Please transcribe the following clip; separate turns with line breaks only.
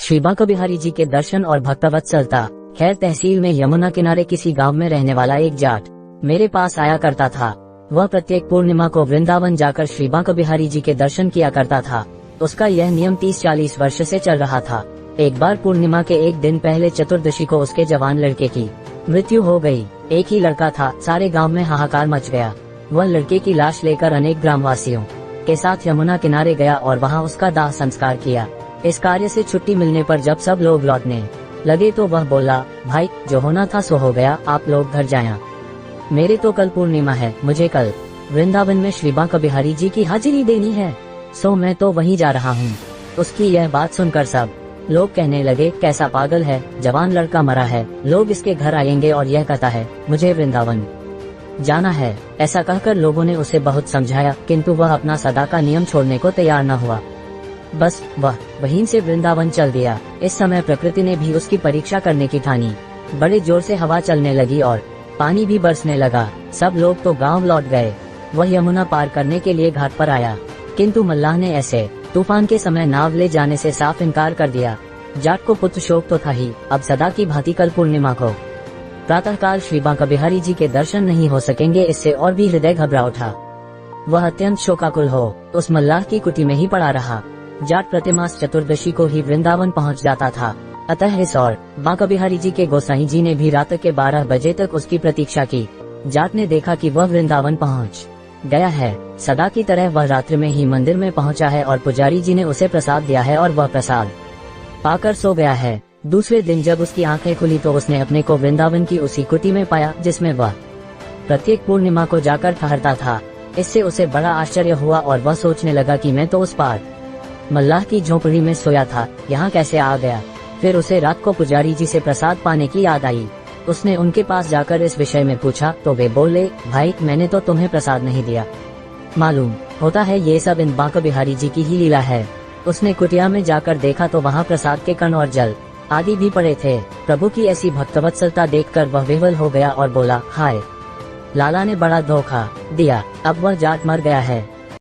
श्री बांके बिहारी जी के दर्शन और भक्तवत्सलता। खैर तहसील में यमुना किनारे किसी गांव में रहने वाला एक जाट मेरे पास आया करता था। वह प्रत्येक पूर्णिमा को वृंदावन जाकर श्री बांके बिहारी जी के दर्शन किया करता था। उसका यह नियम 30-40 वर्ष से चल रहा था। एक बार पूर्णिमा के एक दिन पहले चतुर्दशी को उसके जवान लड़के की मृत्यु हो गई। एक ही लड़का था। सारे गांव में हाहाकार मच गया। वह लड़के की लाश लेकर अनेक ग्रामवासियों के साथ यमुना किनारे गया और वहां उसका दाह संस्कार किया। इस कार्य से छुट्टी मिलने पर जब सब लोग लौटने लगे तो वह बोला, भाई जो होना था सो हो गया, आप लोग घर जाएं। मेरे तो कल पूर्णिमा है, मुझे कल वृंदावन में श्री बांके बिहारी जी की हाजिरी देनी है, सो मैं तो वहीं जा रहा हूँ। उसकी यह बात सुनकर सब लोग कहने लगे, कैसा पागल है, जवान लड़का मरा है, लोग इसके घर आएंगे और यह कहता है मुझे वृंदावन जाना है। ऐसा कहकर लोगों ने उसे बहुत समझाया, किंतु वह अपना सदा का नियम छोड़ने को तैयार न हुआ। बस वह वहीं से वृंदावन चल दिया। इस समय प्रकृति ने भी उसकी परीक्षा करने की ठानी। बड़े जोर से हवा चलने लगी और पानी भी बरसने लगा। सब लोग तो गांव लौट गए। वह यमुना पार करने के लिए घाट पर आया, किंतु मल्लाह ने ऐसे तूफान के समय नाव ले जाने से साफ इनकार कर दिया। जाट को पुत्र शोक तो था ही, अब सदा की भांति कल पूर्णिमा को प्रातःकाल श्री बांके बिहारी जी के दर्शन नहीं हो सकेंगे, इससे और भी हृदय घबरा उठा। वह अत्यंत शोकाकुल हो उस मल्लाह की कुटी में ही पड़ा रहा। जाट प्रतिमास चतुर्दशी को ही वृंदावन पहुंच जाता था। अतः इस और बांके बिहारी जी के गोसाई जी ने भी रात के 12 बजे तक उसकी प्रतीक्षा की। जाट ने देखा कि वह वृंदावन पहुंच गया है। सदा की तरह वह रात्रि में ही मंदिर में पहुंचा है और पुजारी जी ने उसे प्रसाद दिया है और वह प्रसाद पाकर सो गया है। दूसरे दिन जब उसकी आंखें खुली तो उसने अपने को वृंदावन की उसी कुटी में पाया जिसमें वह प्रत्येक पूर्णिमा को जाकर ठहरता था। इससे उसे बड़ा आश्चर्य हुआ और वह सोचने लगा कि मैं तो उस पार मल्लाह की झोपड़ी में सोया था, यहाँ कैसे आ गया। फिर उसे रात को पुजारी जी से प्रसाद पाने की याद आई। उसने उनके पास जाकर इस विषय में पूछा तो वे बोले, भाई मैंने तो तुम्हें प्रसाद नहीं दिया, मालूम होता है ये सब इन बांके बिहारी जी की ही लीला है। उसने कुटिया में जाकर देखा तो वहाँ प्रसाद के कण और जल आदि भी पड़े थे। प्रभु की ऐसी भक्तवत्सलता देखकर वह विह्वल हो गया और बोला, हाय लाला ने बड़ा धोखा दिया, अब वह जाट मर गया है।